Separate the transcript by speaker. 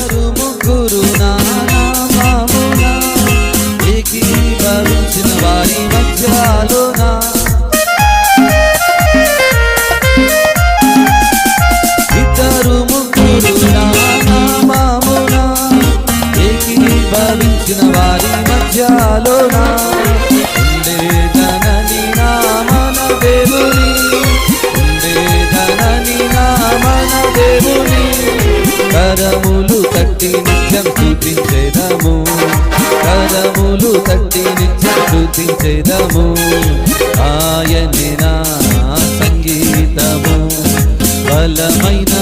Speaker 1: ఇద్దరు ముగ్గురు నా నామమున ఏకీభవించిన వారి మధ్యలోన ఇద్దరు ముగ్గురు నా నామమున ఏకీభవించిన వారి మధ్యలోన ఉండేదనని నా మన దేవుని ఉండేదనని నా మన దేవుని కరములు తట్టి నిత్యం స్తుతించెదము కరములు తట్టి నిత్యం స్తుతించెదము ఆయనే నా సంగీతము బలమైన